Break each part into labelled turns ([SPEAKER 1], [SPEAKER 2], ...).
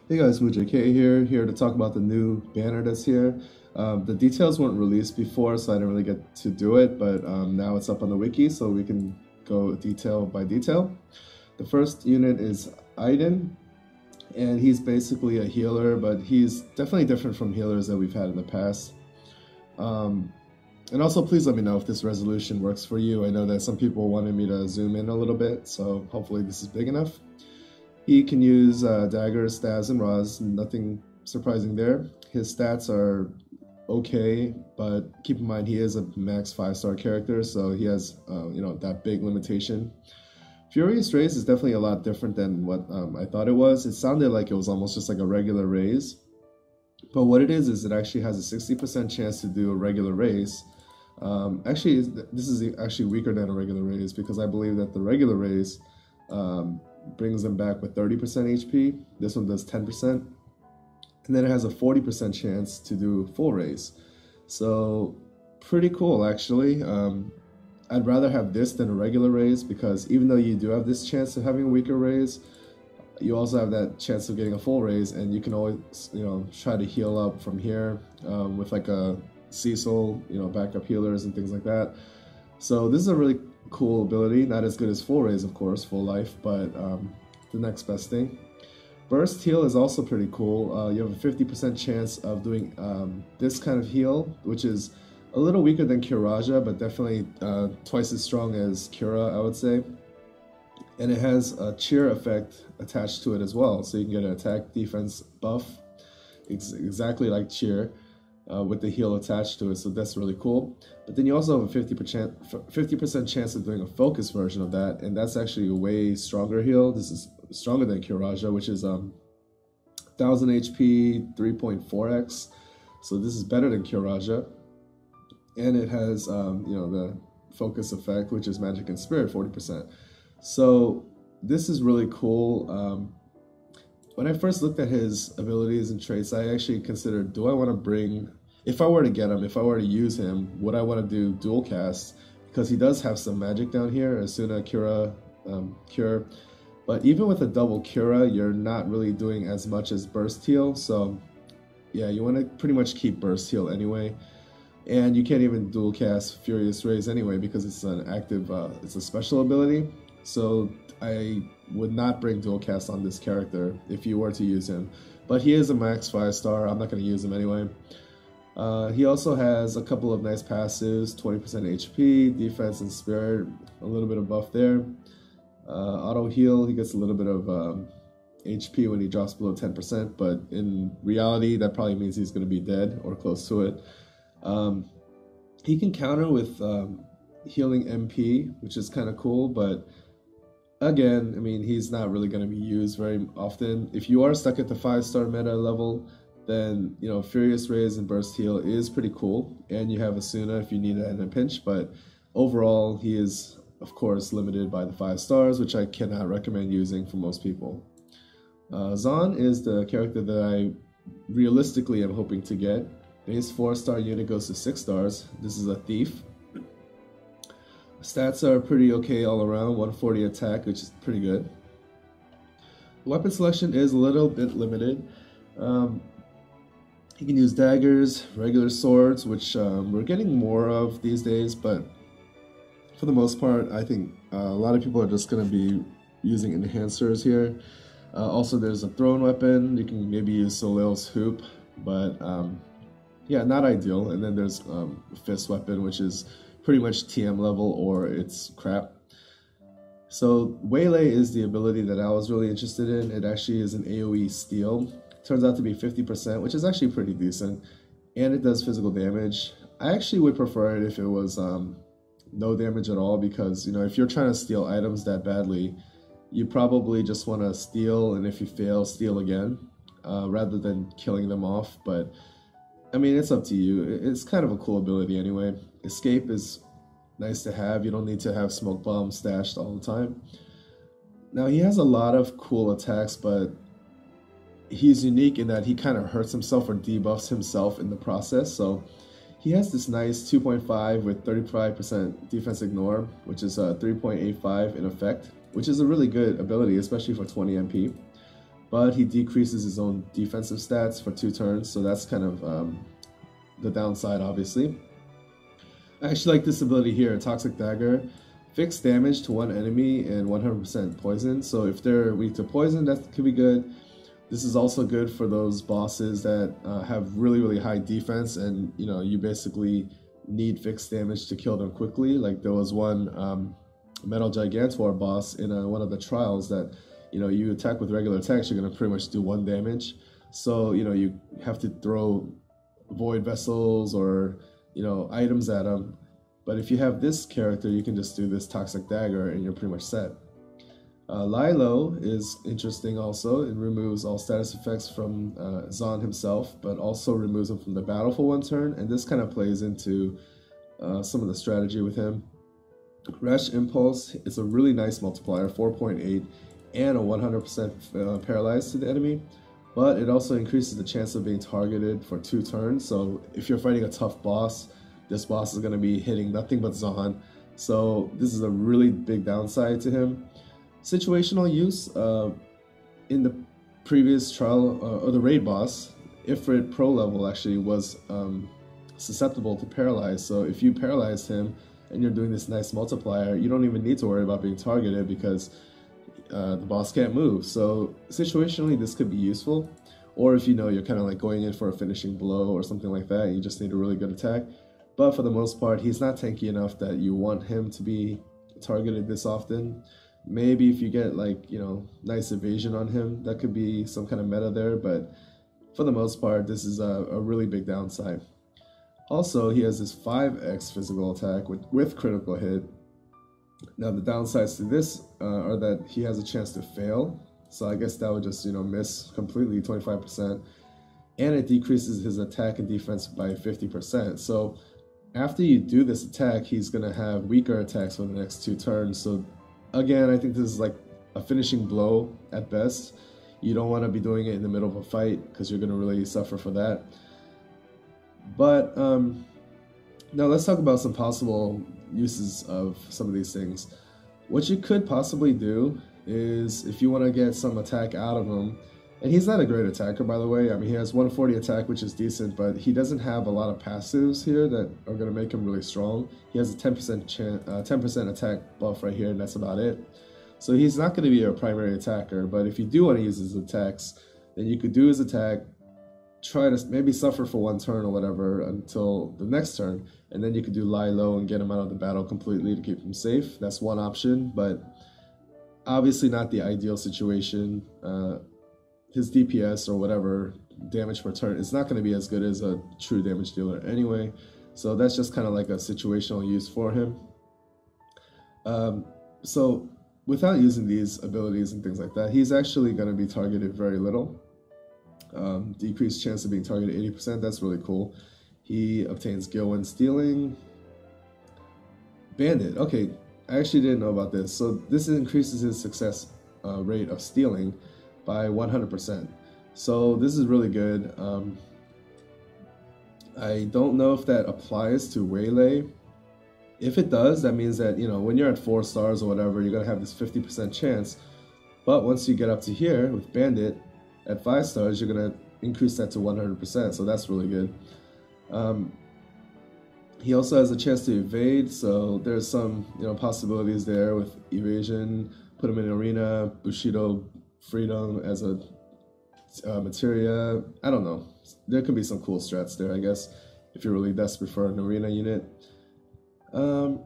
[SPEAKER 1] Hey guys, MuJK here to talk about the new banner that's here. The details weren't released before, so I didn't really get to do it, but now it's up on the wiki, so we can go detail by detail. The first unit is Aiden, and he's basically a healer, but he's definitely different from healers that we've had in the past. And also, please let me know if this resolution works for you. I know that some people wanted me to zoom in a little bit, so hopefully this is big enough. He can use daggers, stabs, and raws. Nothing surprising there. His stats are okay, but keep in mind he is a max 5-star character, so he has that big limitation. Furious Raise is definitely a lot different than what I thought it was. It sounded like it was almost just like a regular raise, but what it is it actually has a 60% chance to do a regular raise. Actually, this is actually weaker than a regular raise because I believe that the regular raise brings them back with 30% HP. This one does 10%. And then it has a 40% chance to do full raise. So pretty cool, actually. I'd rather have this than a regular raise because even though you do have this chance of having a weaker raise, you also have that chance of getting a full raise, and you can always, try to heal up from here with like a Cecil, backup healers and things like that. So this is a really cool ability, not as good as full raise, of course, full life, but the next best thing. Burst heal is also pretty cool. You have a 50% chance of doing this kind of heal, which is a little weaker than Kiraja, but definitely twice as strong as Kira, I would say. And it has a cheer effect attached to it as well, so you can get an attack defense buff, exactly like cheer. With the heal attached to it, so that's really cool. But then you also have a 50% chance of doing a focus version of that, and that's actually a way stronger heal. This is stronger than Kiraja, which is 1000 HP, 3.4x. So this is better than Kiraja, and it has the focus effect, which is magic and spirit, 40%. So this is really cool. When I first looked at his abilities and traits, I actually considered, do I want to bring, if I were to get him, if I were to use him, would I want to do dual cast? Because he does have some magic down here, Asuna, Cura, Cure. But even with a double Cura, you're not really doing as much as Burst Heal. So yeah, you want to pretty much keep Burst Heal anyway. And you can't even dual cast Furious Raise anyway because it's an active, it's a special ability. So I would not bring dual cast on this character if you were to use him, but he is a max 5-star. I'm not going to use him anyway. He also has a couple of nice passives, 20% HP, defense and spirit, a little bit of buff there. Auto heal, he gets a little bit of HP when he drops below 10%, but in reality that probably means he's going to be dead or close to it. He can counter with healing MP, which is kind of cool, but again, I mean, he's not really going to be used very often. If you are stuck at the 5-star meta level, then, Furious Raise and Burst Heal is pretty cool. And you have Asuna if you need it in a pinch, but overall, he is, of course, limited by the 5 stars, which I cannot recommend using for most people. Zon is the character that I realistically am hoping to get. Base 4-star unit goes to 6 stars. This is a thief. Stats are pretty okay all around, 140 attack, which is pretty good. Weapon selection is a little bit limited. He can use daggers, regular swords, which we're getting more of these days, but for the most part, I think a lot of people are just going to be using enhancers here. Also, there's a thrown weapon. You can maybe use Soleil's Hoop, but yeah, not ideal. And then there's a fist weapon, which is pretty much TM level or it's crap. So Waylay is the ability that I was really interested in. It actually is an AoE steal. Turns out to be 50%, which is actually pretty decent. And it does physical damage. I actually would prefer it if it was no damage at all because, if you're trying to steal items that badly, you probably just want to steal, and if you fail, steal again, rather than killing them off. But I mean, it's up to you. It's kind of a cool ability anyway. Escape is nice to have. You don't need to have smoke bombs stashed all the time. Now, he has a lot of cool attacks, but he's unique in that he kind of hurts himself or debuffs himself in the process. So he has this nice 2.5 with 35% defense ignore, which is 3.85 in effect, which is a really good ability, especially for 20 MP. but he decreases his own defensive stats for 2 turns, so that's kind of the downside, obviously. I actually like this ability here, Toxic Dagger. Fixed damage to one enemy and 100% poison, so if they're weak to poison, that could be good. This is also good for those bosses that have really high defense, and you basically need fixed damage to kill them quickly. Like there was one Metal Gigantor boss in one of the trials that you attack with regular attacks, you're gonna pretty much do 1 damage. So you have to throw void vessels or items at them. But if you have this character, you can just do this Toxic Dagger and you're pretty much set. Lilo is interesting also. It removes all status effects from Zidane himself, but also removes him from the battle for 1 turn, and this kind of plays into some of the strategy with him. Rash Impulse is a really nice multiplier, 4.8, and a 100% paralyzed to the enemy, but it also increases the chance of being targeted for 2 turns, so if you're fighting a tough boss, this boss is going to be hitting nothing but Zidane, so this is a really big downside to him. Situational use, in the previous trial, or the raid boss, Ifrit Pro level actually was susceptible to paralyze, so if you paralyze him and you're doing this nice multiplier, you don't even need to worry about being targeted because the boss can't move. So situationally this could be useful, or if you're kind of like going in for a finishing blow or something like that, you just need a really good attack. But for the most part, he's not tanky enough that you want him to be targeted this often. Maybe if you get like, nice evasion on him, that could be some kind of meta there, but for the most part, this is a really big downside. Also, he has this 5x physical attack with critical hit. Now the downsides to this are that he has a chance to fail, so I guess that would just miss completely, 25%, and it decreases his attack and defense by 50%. So after you do this attack, he's gonna have weaker attacks for the next 2 turns. So again, I think this is like a finishing blow at best. You don't want to be doing it in the middle of a fight because you're gonna really suffer for that. But now let's talk about some possible uses of some of these things. What you could possibly do is, if you want to get some attack out of him, and he's not a great attacker, by the way. I mean, he has 140 attack, which is decent, but he doesn't have a lot of passives here that are going to make him really strong. He has a 10% attack buff right here, and that's about it. So he's not going to be a primary attacker, but if you do want to use his attacks, then you could do his attack, try to maybe suffer for 1 turn or whatever until the next turn, and then you could do lie low and get him out of the battle completely to keep him safe. That's one option, but obviously not the ideal situation. His DPS or whatever damage per turn is not going to be as good as a true damage dealer anyway, so that's just kind of like a situational use for him. So without using these abilities and things like that, he's actually going to be targeted very little. Decreased chance of being targeted 80%, that's really cool. He obtains Gilwen Stealing. Bandit, okay, I actually didn't know about this. So this increases his success rate of stealing by 100%. So this is really good. I don't know if that applies to Waylay. If it does, that means that, when you're at 4 stars or whatever, you're going to have this 50% chance. But once you get up to here with Bandit, at 5 stars, you're going to increase that to 100%, so that's really good. He also has a chance to evade, so there's some possibilities there with evasion. Put him in arena, Bushido Freedom as a materia. I don't know. There could be some cool strats there, I guess, if you're really desperate for an arena unit. And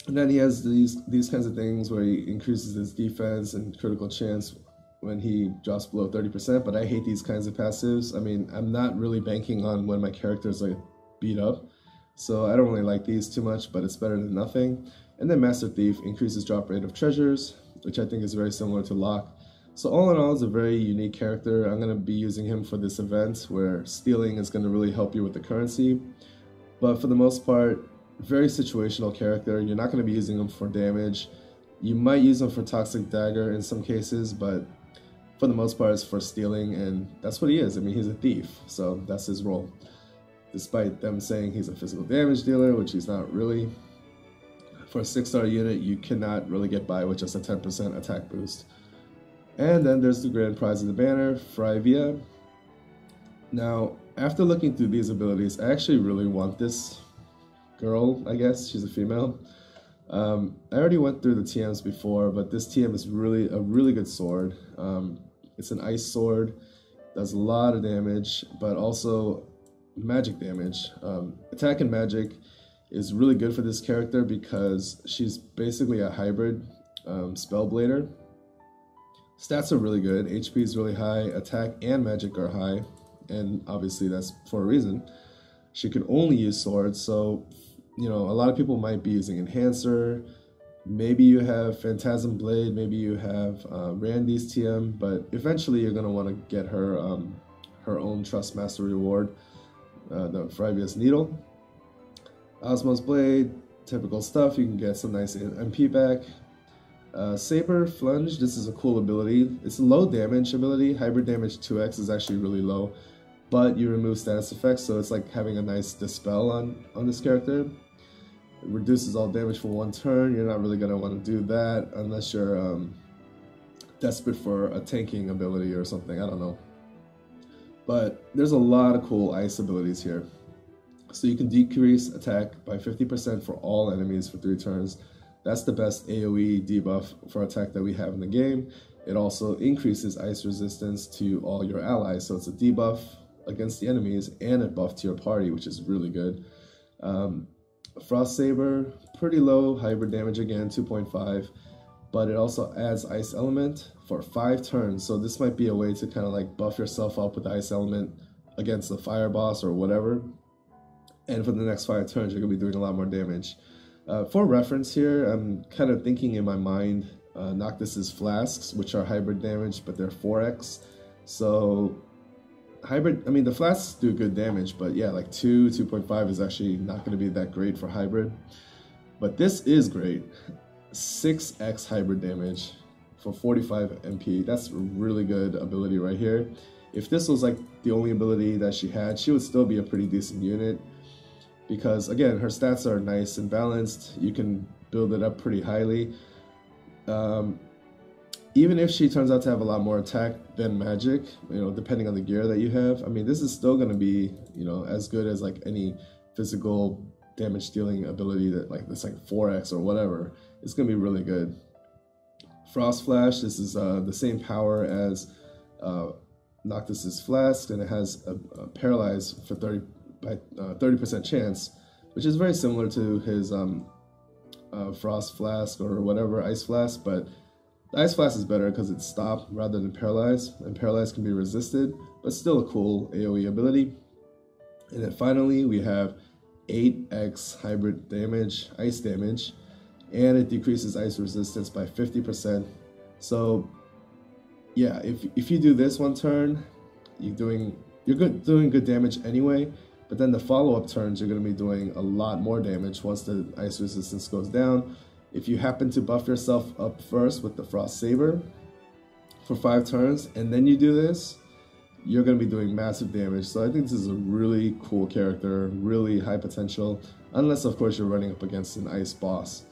[SPEAKER 1] then he has these kinds of things where he increases his defense and critical chance when he drops below 30%, but I hate these kinds of passives. I mean, I'm not really banking on when my characters are beat up, so I don't really like these too much, but it's better than nothing. And then Master Thief increases drop rate of treasures, which I think is very similar to Locke. So all in all, it's a very unique character. I'm going to be using him for this event where stealing is going to really help you with the currency. But for the most part, very situational character. You're not going to be using him for damage. You might use him for Toxic Dagger in some cases, but for the most part it's for stealing, and that's what he is. I mean, he's a thief, so that's his role. Despite them saying he's a physical damage dealer, which he's not really. For a 6-star unit, you cannot really get by with just a 10% attack boost. And then there's the grand prize of the banner, Fryevia. Now, after looking through these abilities, I actually really want this girl, I guess. She's a female. I already went through the TMs before, but this TM is really a really good sword. It's an ice sword, does a lot of damage, but also magic damage. Attack and magic is really good for this character because she's basically a hybrid spellblader. Stats are really good, HP is really high, attack and magic are high, and obviously that's for a reason. She can only use swords, so you know, a lot of people might be using Enhancer, maybe you have Phantasm Blade, maybe you have Randy's TM, but eventually you're going to want to get her her own Trust Master reward, the Fryevia's Needle. Osmos Blade, typical stuff, you can get some nice MP back. Saber Flunge, this is a cool ability. It's a low damage ability, hybrid damage 2x is actually really low, but you remove status effects, so it's like having a nice dispel on this character. It reduces all damage for one turn. You're not really going to want to do that unless you're desperate for a tanking ability or something, I don't know. But there's a lot of cool ice abilities here. So you can decrease attack by 50% for all enemies for 3 turns. That's the best AoE debuff for attack that we have in the game. It also increases ice resistance to all your allies, so it's a debuff against the enemies and a buff to your party, which is really good. Frost Saber, pretty low hybrid damage again, 2.5, but it also adds Ice Element for 5 turns, so this might be a way to kind of like buff yourself up with the Ice Element against the fire boss or whatever, and for the next 5 turns you're going to be doing a lot more damage. For reference here, I'm kind of thinking in my mind Noctis's Flasks, which are hybrid damage, but they're 4x, so hybrid, I mean, the flasks do good damage, but yeah, like 2.5 is actually not going to be that great for hybrid. But this is great. 6x hybrid damage for 45 MP. That's a really good ability right here. If this was like the only ability that she had, she would still be a pretty decent unit. Because again, her stats are nice and balanced. You can build it up pretty highly. Even if she turns out to have a lot more attack than magic, you know, depending on the gear that you have, I mean, this is still going to be, you know, as good as like any physical damage dealing ability that like this like 4x or whatever. It's going to be really good. Frost Flash, this is the same power as Noctis's Flask, and it has a paralyze for 30% chance, which is very similar to his Frost Flask or whatever, Ice Flask, but the Ice Flask is better because it's stop rather than paralyze, and paralyze can be resisted, but still a cool AoE ability. And then finally we have 8x hybrid damage, ice damage, and it decreases ice resistance by 50%. So yeah, if you do this one turn, you're doing good damage anyway, but then the follow-up turns you're going to be doing a lot more damage once the ice resistance goes down. If you happen to buff yourself up first with the Frost Saber for 5 turns, and then you do this, you're going to be doing massive damage. So I think this is a really cool character, really high potential, unless of course you're running up against an ice boss.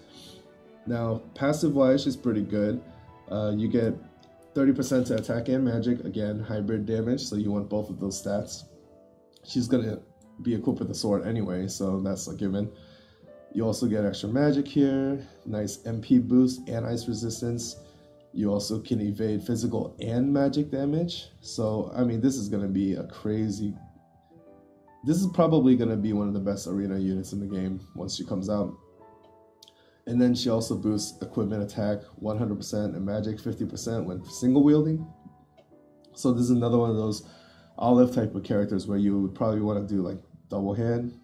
[SPEAKER 1] Now, passive-wise, she's pretty good. You get 30% to attack and magic, again, hybrid damage, so you want both of those stats. She's going to be equipped with the sword anyway, so that's a given. You also get extra magic here, nice MP boost and ice resistance. You also can evade physical and magic damage. So, I mean, this is going to be a crazy... This is probably going to be one of the best arena units in the game once she comes out. And then she also boosts equipment attack 100% and magic 50% when single wielding. So this is another one of those Olive type of characters where you would probably want to do like double hand.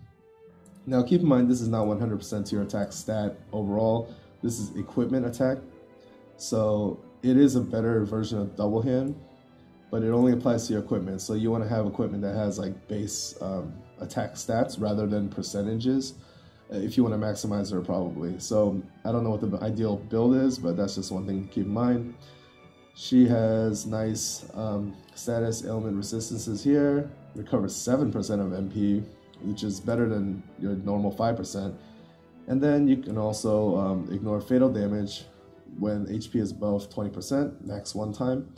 [SPEAKER 1] Now keep in mind, this is not 100% to your attack stat overall. This is equipment attack. So it is a better version of double hand, but it only applies to your equipment. So you want to have equipment that has like base attack stats rather than percentages if you want to maximize her probably. So I don't know what the ideal build is, but that's just one thing to keep in mind. She has nice status ailment resistances here, recovers 7% of MP, which is better than your normal 5%. And then you can also ignore fatal damage when HP is above 20%, max 1 time.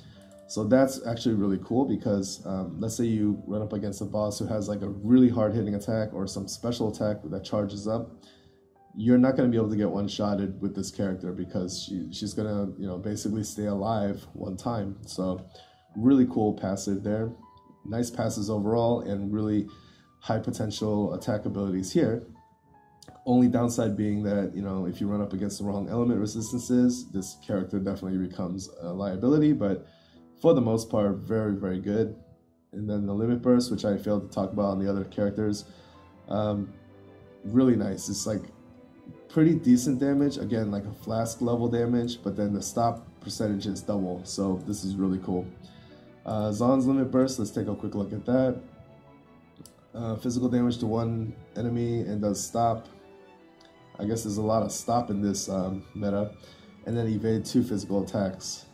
[SPEAKER 1] So that's actually really cool because let's say you run up against a boss who has like a really hard hitting attack or some special attack that charges up. You're not going to be able to get one-shotted with this character because she's going to, you know, basically stay alive 1 time. So really cool passive there. Nice passes overall and really high potential attack abilities here. Only downside being that, you know, if you run up against the wrong element resistances, this character definitely becomes a liability, but for the most part, very, very good. And then the limit burst, which I failed to talk about on the other characters, really nice. It's like pretty decent damage, again like a flask level damage, but then the stop percentage is double, so this is really cool. Zaan's limit burst, let's take a quick look at that. Physical damage to 1 enemy and does stop. I guess there's a lot of stop in this meta. And then evade 2 physical attacks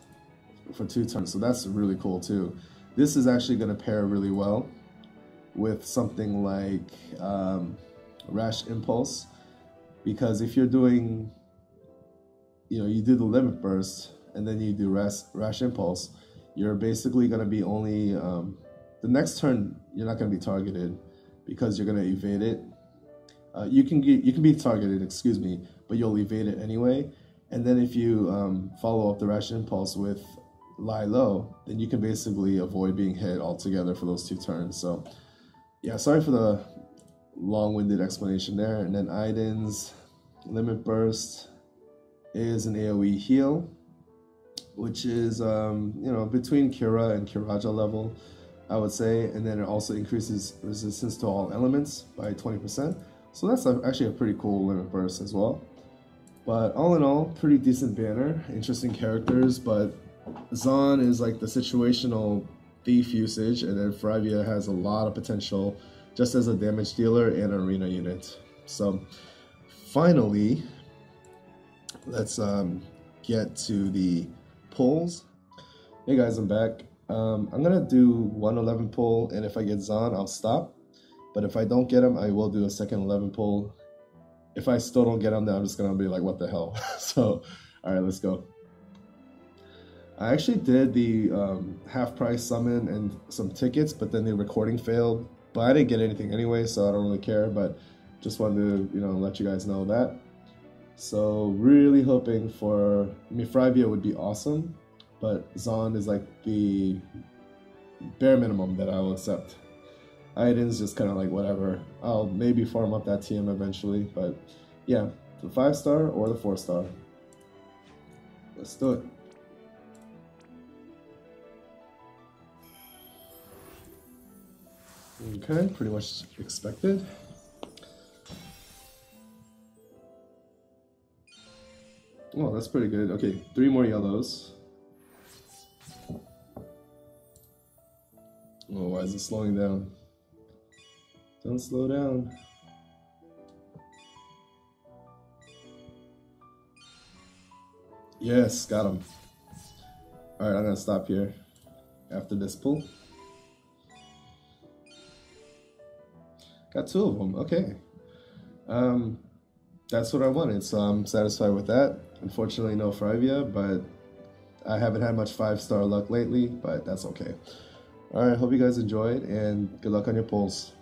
[SPEAKER 1] for 2 turns, so that's really cool too. This is actually going to pair really well with something like Rash Impulse, because if you're doing, you know, you do the limit burst and then you do Rash Impulse, you're basically going to be only, the next turn you're not going to be targeted because you're going to evade it. You can be targeted, excuse me, but you'll evade it anyway. And then if you follow up the Rash Impulse with Lie Low, then you can basically avoid being hit altogether for those 2 turns. So yeah, sorry for the long-winded explanation there. And then Aiden's limit burst is an AoE heal, which is you know, between Kira and Kiraja level, I would say. And then it also increases resistance to all elements by 20%. So that's actually a pretty cool limit burst as well. But all in all, pretty decent banner, interesting characters. But Zidane is like the situational thief usage, and then Fryevia has a lot of potential just as a damage dealer and arena unit. So finally, let's get to the pulls. Hey guys, I'm back. I'm gonna do 111 pull, and if I get Zidane, I'll stop. But if I don't get him, I will do a second 11 pull. If I still don't get him, then I'm just gonna be like, what the hell? So, all right, let's go. I actually did the half price summon and some tickets, but then the recording failed. But I didn't get anything anyway, so I don't really care. But just wanted to, you know, let you guys know that. So really hoping for, I mean, Fryevia would be awesome, but Zidane is like the bare minimum that I will accept. Aiden's just kind of like whatever. I'll maybe farm up that TM eventually, but yeah, the 5-star or the 4-star. Let's do it. Okay, pretty much expected. Oh, that's pretty good. Okay, 3 more yellows. Oh, why is it slowing down? Don't slow down. Yes, got him. Alright, I'm gonna stop here after this pull. Got 2 of them, okay. That's what I wanted, so I'm satisfied with that. Unfortunately, no Fryevia, but I haven't had much 5-star luck lately, but that's okay. Alright, hope you guys enjoyed, and good luck on your pulls.